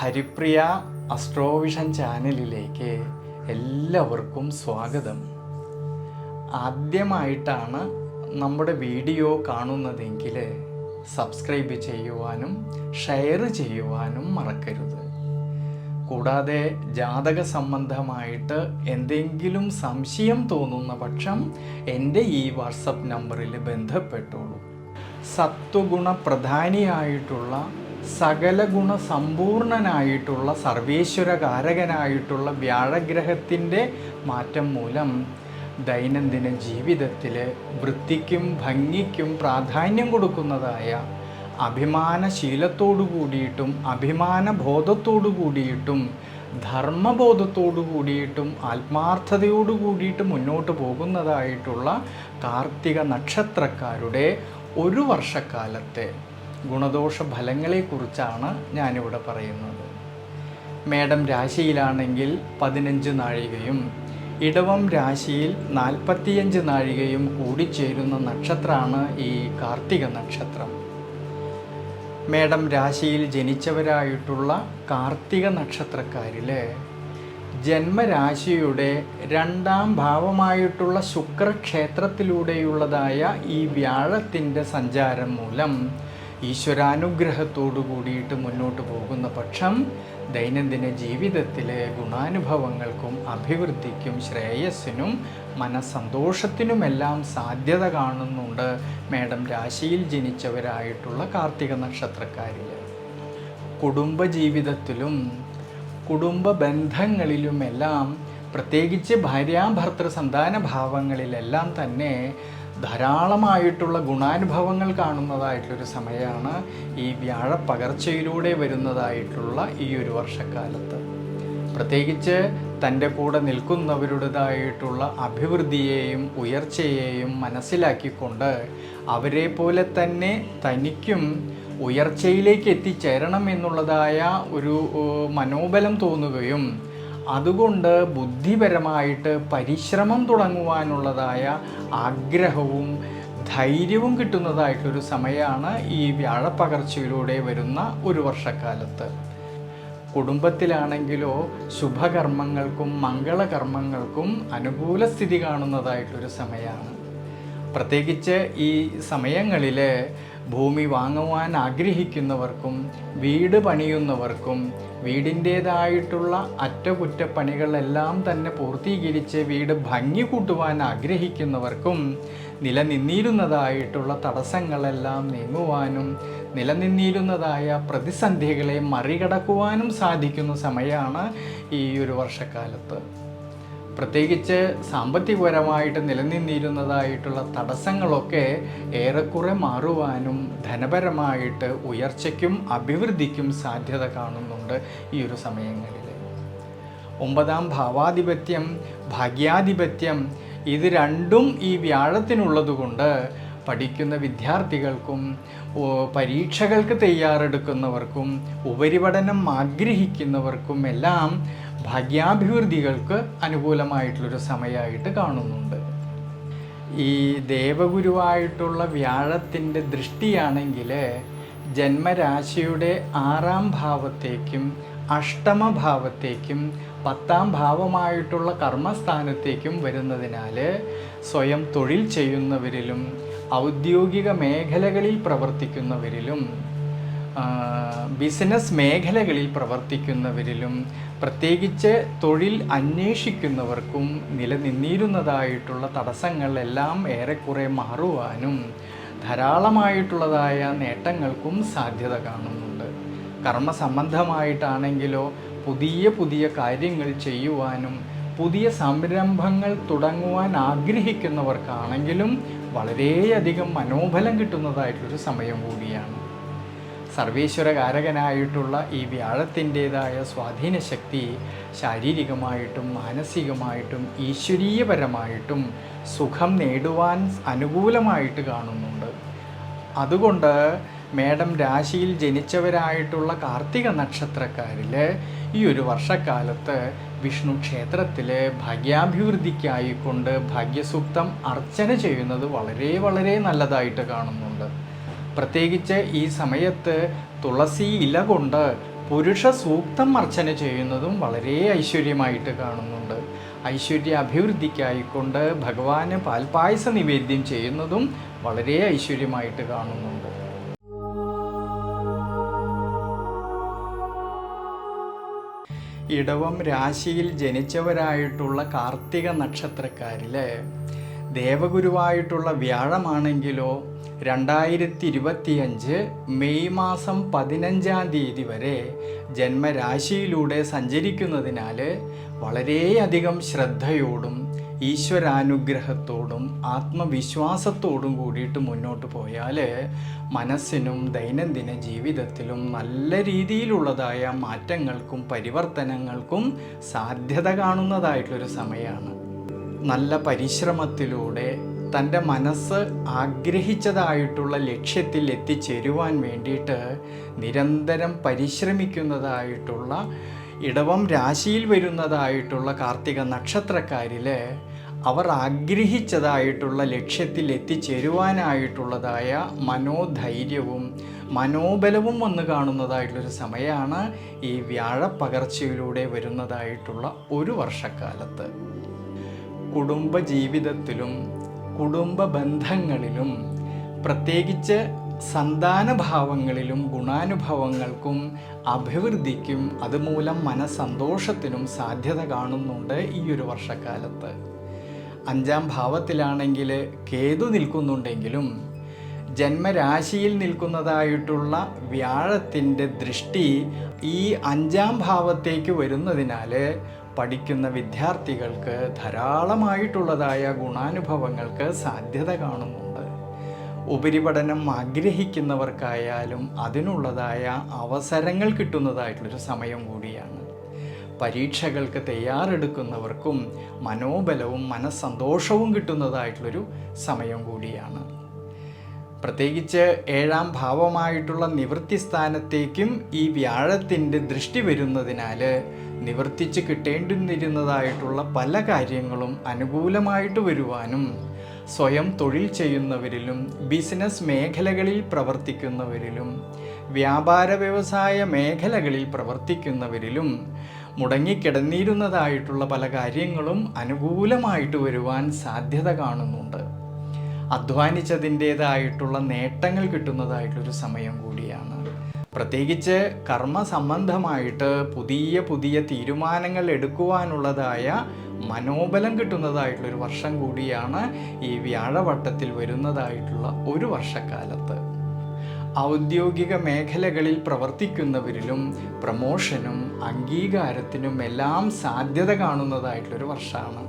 ഹരിപ്രിയ അസ്ട്രോവിഷൻ ചാനലിലേക്ക് എല്ലാവർക്കും സ്വാഗതം. ആദ്യമായിട്ടാണ് നമ്മുടെ വീഡിയോ കാണുന്നതെങ്കിൽ സബ്സ്ക്രൈബ് ചെയ്യുവാനും ഷെയർ ചെയ്യുവാനും മറക്കരുത്. കൂടാതെ ജാതക സംബന്ധമായിട്ട് എന്തെങ്കിലും സംശയം തോന്നുന്ന പക്ഷം എൻ്റെ ഈ വാട്സപ്പ് നമ്പറിൽ ബന്ധപ്പെട്ടോളൂ. സത്വഗുണ പ്രധാനിയായിട്ടുള്ള സകല ഗുണ സമ്പൂർണനായിട്ടുള്ള സർവേശ്വരകാരകനായിട്ടുള്ള വ്യാഴഗ്രഹത്തിൻ്റെ മാറ്റം മൂലം ദൈനംദിന ജീവിതത്തിൽ വൃത്തിക്കും ഭംഗിക്കും പ്രാധാന്യം കൊടുക്കുന്നതായ അഭിമാനശീലത്തോടു കൂടിയിട്ടും അഭിമാനബോധത്തോടു കൂടിയിട്ടും ധർമ്മബോധത്തോടു കൂടിയിട്ടും ആത്മാർത്ഥതയോടു കൂടിയിട്ട് മുന്നോട്ട് പോകുന്നതായിട്ടുള്ള കാർത്തിക നക്ഷത്രക്കാരുടെ ഒരു വർഷക്കാലത്തെ ഗുണദോഷ ഫലങ്ങളെക്കുറിച്ചാണ് ഞാനിവിടെ പറയുന്നത്. മേടം രാശിയിലാണെങ്കിൽ 15 നാഴികയും ഇടവം രാശിയിൽ 45 നാഴികയും കൂടിച്ചേരുന്ന നക്ഷത്രമാണ് ഈ കാർത്തിക നക്ഷത്രം. മേടം രാശിയിൽ ജനിച്ചവരായിട്ടുള്ള കാർത്തിക നക്ഷത്രക്കാരിൽ ജന്മരാശിയുടെ 2ാം ഭാവമായിട്ടുള്ള ശുക്രക്ഷേത്രത്തിലൂടെയുള്ളതായ ഈ വ്യാഴത്തിൻ്റെ സഞ്ചാരം മൂലം ഈശ്വരാനുഗ്രഹത്തോടു കൂടിയിട്ട് മുന്നോട്ട് പോകുന്ന പക്ഷം ദൈനംദിന ജീവിതത്തിലെ ഗുണാനുഭവങ്ങൾക്കും അഭിവൃദ്ധിക്കും ശ്രേയസ്സിനും മനസ്സന്തോഷത്തിനുമെല്ലാം സാധ്യത കാണുന്നുണ്ട് മേടം രാശിയിൽ ജനിച്ചവരായിട്ടുള്ള കാർത്തിക നക്ഷത്രക്കാരിൽ. കുടുംബജീവിതത്തിലും കുടുംബ ബന്ധങ്ങളിലുമെല്ലാം പ്രത്യേകിച്ച് ഭാര്യാഭർത്തൃ സന്താന ഭാവങ്ങളിലെല്ലാം തന്നെ ധാരാളമായിട്ടുള്ള ഗുണാനുഭവങ്ങൾ കാണുന്നതായിട്ടൊരു സമയമാണ് ഈ വ്യാഴപ്പകർച്ചയിലൂടെ വരുന്നതായിട്ടുള്ള ഈ ഒരു വർഷക്കാലത്ത്. പ്രത്യേകിച്ച് തൻ്റെ കൂടെ നിൽക്കുന്നവരുടേതായിട്ടുള്ള അഭിവൃദ്ധിയെയും ഉയർച്ചയെയും മനസ്സിലാക്കിക്കൊണ്ട് അവരെ പോലെ തന്നെ തനിക്കും ഉയർച്ചയിലേക്ക് എത്തിച്ചേരണം എന്നുള്ളതായ ഒരു മനോബലം തോന്നുകയും അതുകൊണ്ട് ബുദ്ധിപരമായിട്ട് പരിശ്രമം തുടങ്ങുവാനുള്ളതായ ആഗ്രഹവും ധൈര്യവും കിട്ടുന്നതായിട്ടൊരു സമയമാണ് ഈ വ്യാഴപ്പകർച്ചയിലൂടെ വരുന്ന ഒരു വർഷക്കാലത്ത്. കുടുംബത്തിലാണെങ്കിലോ ശുഭകർമ്മങ്ങൾക്കും മംഗളകർമ്മങ്ങൾക്കും അനുകൂല സ്ഥിതി കാണുന്നതായിട്ടൊരു സമയമാണ്. പ്രത്യേകിച്ച് ഈ സമയങ്ങളിൽ ഭൂമി വാങ്ങുവാൻ ആഗ്രഹിക്കുന്നവർക്കും വീട് പണിയുന്നവർക്കും വീടിൻ്റേതായിട്ടുള്ള അറ്റകുറ്റപ്പണികളെല്ലാം തന്നെ പൂർത്തീകരിച്ച് വീട് ഭംഗി കൂട്ടുവാൻ ആഗ്രഹിക്കുന്നവർക്കും നിലനിന്നിരുന്നതായിട്ടുള്ള തടസ്സങ്ങളെല്ലാം നീങ്ങുവാനും നിലനിന്നിരുന്നതായ പ്രതിസന്ധികളെ മറികടക്കുവാനും സാധിക്കുന്ന സമയമാണ് ഈ ഒരു വർഷക്കാലത്ത്. പ്രത്യേകിച്ച് സാമ്പത്തികപരമായിട്ട് നിലനിന്നിരുന്നതായിട്ടുള്ള തടസ്സങ്ങളൊക്കെ ഏറെക്കുറെ മാറുവാനും ധനപരമായിട്ട് ഉയർച്ചയ്ക്കും അഭിവൃദ്ധിക്കും സാധ്യത കാണുന്നുണ്ട് ഈ ഒരു സമയങ്ങളിൽ. 9ാം ഭാവാധിപത്യം ഭാഗ്യാധിപത്യം ഇത് രണ്ടും ഈ വ്യാഴത്തിനുള്ളതുകൊണ്ട് പഠിക്കുന്ന വിദ്യാർത്ഥികൾക്കും പരീക്ഷകൾക്ക് തയ്യാറെടുക്കുന്നവർക്കും ഉപരിപഠനം ആഗ്രഹിക്കുന്നവർക്കും എല്ലാം ഭാഗ്യാഭിവൃദ്ധികൾക്ക് അനുകൂലമായിട്ടുള്ളൊരു സമയമായിട്ട് കാണുന്നുണ്ട്. ഈ ദേവഗുരുവായിട്ടുള്ള വ്യാഴത്തിൻ്റെ ദൃഷ്ടിയാണെങ്കിൽ ജന്മരാശിയുടെ 6ാം ഭാവത്തേക്കും അഷ്ടമഭാവത്തേക്കും 10ാം ഭാവമായിട്ടുള്ള കർമ്മസ്ഥാനത്തേക്കും വരുന്നതിനാൽ സ്വയം തൊഴിൽ ചെയ്യുന്നവരിലും ഔദ്യോഗിക മേഖലകളിൽ പ്രവർത്തിക്കുന്നവരിലും ബിസിനസ് മേഖലകളിൽ പ്രവർത്തിക്കുന്നവരിലും പ്രത്യേകിച്ച് തൊഴിൽ അന്വേഷിക്കുന്നവർക്കും നിലനിന്നിരുന്നതായിട്ടുള്ള തടസ്സങ്ങളെല്ലാം ഏറെക്കുറെ മാറുവാനും ധാരാളമായിട്ടുള്ളതായ നേട്ടങ്ങൾക്കും സാധ്യത കാണുന്നുണ്ട്. കർമ്മസംബന്ധമായിട്ടാണെങ്കിലോ പുതിയ പുതിയ കാര്യങ്ങൾ ചെയ്യുവാനും പുതിയ സംരംഭങ്ങൾ തുടങ്ങുവാൻ ആഗ്രഹിക്കുന്നവർക്കാണെങ്കിലും വളരെയധികം മനോബലം കിട്ടുന്നതായിട്ടൊരു സമയം കൂടിയാണ്. സർവേശ്വരകാരകനായിട്ടുള്ള ഈ വ്യാഴത്തിൻ്റേതായ സ്വാധീനശക്തി ശാരീരികമായിട്ടും മാനസികമായിട്ടും ഈശ്വരീയപരമായിട്ടും സുഖം നേടുവാൻ അനുകൂലമായിട്ട് കാണുന്നുണ്ട്. അതുകൊണ്ട് മേടം രാശിയിൽ ജനിച്ചവരായിട്ടുള്ള കാർത്തിക നക്ഷത്രക്കാരിൽ ഈ ഒരു വർഷക്കാലത്ത് വിഷ്ണു ക്ഷേത്രത്തിൽ ഭാഗ്യാഭിവൃദ്ധിക്കായിക്കൊണ്ട് ഭാഗ്യസൂക്തം അർച്ചന ചെയ്യുന്നത് വളരെ വളരെ നല്ലതായിട്ട് കാണുന്നുണ്ട്. പ്രത്യേകിച്ച് ഈ സമയത്ത് തുളസി ഇല കൊണ്ട് പുരുഷ സൂക്തം അർച്ചന ചെയ്യുന്നതും വളരെ ഐശ്വര്യമായിട്ട് കാണുന്നുണ്ട്. ഐശ്വര്യ അഭിവൃദ്ധിക്കായിക്കൊണ്ട് ഭഗവാന് പാൽപായസ നിവേദ്യം ചെയ്യുന്നതും വളരെ ഐശ്വര്യമായിട്ട് കാണുന്നുണ്ട്. ഇടവം രാശിയിൽ ജനിച്ചവരായിട്ടുള്ള കാർത്തിക നക്ഷത്രക്കാരിലെ ദേവഗുരുവായിട്ടുള്ള വ്യാഴമാണെങ്കിലോ 2025 മെയ് മാസം 15-ാം തീയതി വരെ ജന്മരാശിയിലൂടെ സഞ്ചരിക്കുന്നതിനാൽ വളരെയധികം ശ്രദ്ധയോടും ഈശ്വരാനുഗ്രഹത്തോടും ആത്മവിശ്വാസത്തോടും കൂടിയിട്ട് മുന്നോട്ട് പോയാൽ മനസ്സിനും ദൈനംദിന ജീവിതത്തിലും നല്ല രീതിയിലുള്ളതായ മാറ്റങ്ങൾക്കും പരിവർത്തനങ്ങൾക്കും സാധ്യത കാണുന്നതായിട്ടൊരു സമയമാണ്. നല്ല പരിശ്രമത്തിലൂടെ തൻ്റെ മനസ്സ് ആഗ്രഹിച്ചതായിട്ടുള്ള ലക്ഷ്യത്തിൽ എത്തിച്ചേരുവാൻ വേണ്ടിയിട്ട് നിരന്തരം പരിശ്രമിക്കുന്നതായിട്ടുള്ള ഇടവം രാശിയിൽ വരുന്നതായിട്ടുള്ള കാർത്തിക നക്ഷത്രക്കാരിൽ അവർ ആഗ്രഹിച്ചതായിട്ടുള്ള ലക്ഷ്യത്തിൽ എത്തിച്ചേരുവാനായിട്ടുള്ളതായ മനോധൈര്യവും മനോബലവും വന്നു കാണുന്നതായിട്ടുള്ളൊരു സമയമാണ് ഈ വ്യാഴപ്പകർച്ചയിലൂടെ വരുന്നതായിട്ടുള്ള ഒരു വർഷക്കാലത്ത്. കുടുംബ ജീവിതത്തിലും കുടുംബ ബന്ധങ്ങളിലും പ്രത്യേകിച്ച് സന്താനഭാവങ്ങളിലും ഗുണാനുഭവങ്ങൾക്കും അഭിവൃദ്ധിക്കും അതുമൂലം മനസ്സന്തോഷത്തിനും സാധ്യത കാണുന്നുണ്ട് ഈ ഒരു വർഷക്കാലത്ത്. 5-ാം ഭാവത്തിലാണെങ്കിൽ കേതു നിൽക്കുന്നുണ്ടെങ്കിലും ജന്മരാശിയിൽ നിൽക്കുന്നതായിട്ടുള്ള വ്യാഴത്തിൻ്റെ ദൃഷ്ടി ഈ 5-ാം ഭാവത്തേക്ക് വരുന്നതിനാൽ പഠിക്കുന്ന വിദ്യാർത്ഥികൾക്ക് ധാരാളമായിട്ടുള്ളതായ ഗുണാനുഭവങ്ങൾക്ക് സാധ്യത കാണുന്നുണ്ട്. ഉപരിപഠനം ആഗ്രഹിക്കുന്നവർക്കായാലും അതിനുള്ളതായ അവസരങ്ങൾ കിട്ടുന്നതായിട്ടുള്ളൊരു സമയം കൂടിയാണ്. പരീക്ഷകൾക്ക് തയ്യാറെടുക്കുന്നവർക്കും മനോബലവും മനസ്സന്തോഷവും കിട്ടുന്നതായിട്ടുള്ളൊരു സമയം കൂടിയാണ്. പ്രത്യേകിച്ച് 7-ാം ഭാവമായിട്ടുള്ള നിവൃത്തി സ്ഥാനത്തേക്കും ഈ വ്യാഴത്തിൻ്റെ ദൃഷ്ടി വരുന്നതിനാൽ നിവർത്തിച്ച് കിട്ടേണ്ടിയിരുന്നതായിട്ടുള്ള പല കാര്യങ്ങളും അനുകൂലമായിട്ട് വരുവാനും സ്വയം തൊഴിൽ ചെയ്യുന്നവരിലും ബിസിനസ് മേഖലകളിൽ പ്രവർത്തിക്കുന്നവരിലും വ്യാപാര വ്യവസായ മേഖലകളിൽ പ്രവർത്തിക്കുന്നവരിലും മുടങ്ങിക്കിടന്നിരുന്നതായിട്ടുള്ള പല കാര്യങ്ങളും അനുകൂലമായിട്ട് വരുവാൻ സാധ്യത കാണുന്നുണ്ട്. അധ്വാനിച്ചതിൻ്റേതായിട്ടുള്ള നേട്ടങ്ങൾ കിട്ടുന്നതായിട്ടൊരു സമയം കൂടിയാണ്. പ്രത്യേകിച്ച് കർമ്മസംബന്ധമായിട്ട് പുതിയ പുതിയ തീരുമാനങ്ങൾ എടുക്കുവാനുള്ളതായ മനോബലം കിട്ടുന്നതായിട്ടുള്ളൊരു വർഷം കൂടിയാണ് ഈ വ്യാഴവട്ടത്തിൽ വരുന്നതായിട്ടുള്ള ഒരു വർഷക്കാലത്ത്. ഔദ്യോഗിക മേഖലകളിൽ പ്രവർത്തിക്കുന്നവരിലും പ്രമോഷനും അംഗീകാരത്തിനും എല്ലാം സാധ്യത കാണുന്നതായിട്ടുള്ളൊരു വർഷമാണ്.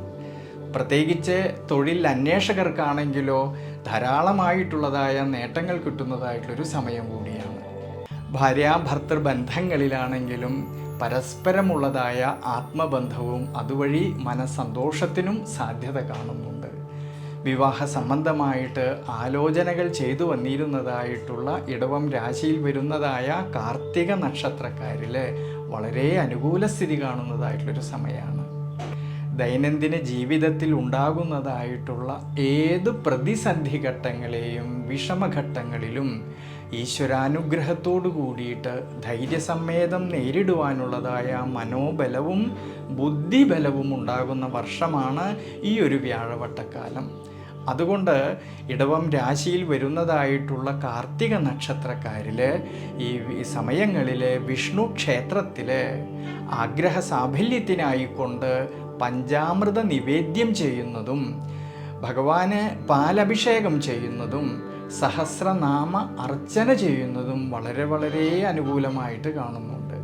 പ്രത്യേകിച്ച് തൊഴിൽ അന്വേഷകർക്കാണെങ്കിലോ ധാരാളമായിട്ടുള്ളതായ നേട്ടങ്ങൾ കിട്ടുന്നതായിട്ടുള്ളൊരു സമയം കൂടിയാണ്. ഭാര്യാഭർത്തൃ ബന്ധങ്ങളിലാണെങ്കിലും പരസ്പരമുള്ളതായ ആത്മബന്ധവും അതുവഴി മനസ്സന്തോഷത്തിനും സാധ്യത കാണുന്നുണ്ട്. വിവാഹ സംബന്ധമായിട്ട് ആലോചനകൾ ചെയ്തു വന്നിരുന്നതായിട്ടുള്ള ഇടവം രാശിയിൽ വരുന്നതായ കാർത്തിക നക്ഷത്രക്കാരിൽ വളരെ അനുകൂല സ്ഥിതി കാണുന്നതായിട്ടുള്ളൊരു സമയമാണ്. ദൈനംദിന ജീവിതത്തിൽ ഉണ്ടാകുന്നതായിട്ടുള്ള ഏത് പ്രതിസന്ധി ഘട്ടങ്ങളെയും വിഷമഘട്ടങ്ങളിലും ഈശ്വരാനുഗ്രഹത്തോടു കൂടിയിട്ട് ധൈര്യസമ്മേതം നേരിടുവാനുള്ളതായ മനോബലവും ബുദ്ധിബലവും ഉണ്ടാകുന്ന വർഷമാണ് ഈ ഒരു വ്യാഴവട്ടക്കാലം. അതുകൊണ്ട് ഇടവം രാശിയിൽ വരുന്നതായിട്ടുള്ള കാർത്തിക നക്ഷത്രക്കാരിൽ ഈ സമയങ്ങളിൽ വിഷ്ണു ക്ഷേത്രത്തിൽ ആഗ്രഹ സാഫല്യത്തിനായിക്കൊണ്ട് പഞ്ചാമൃത നിവേദ്യം ചെയ്യുന്നതും ഭഗവാന് പാലഭിഷേകം ചെയ്യുന്നതും സഹസ്രനാമ അർച്ചന ചെയ്യുന്നതും വളരെ വളരെ അനുകൂലമായിട്ട് കാണുന്നുണ്ട്.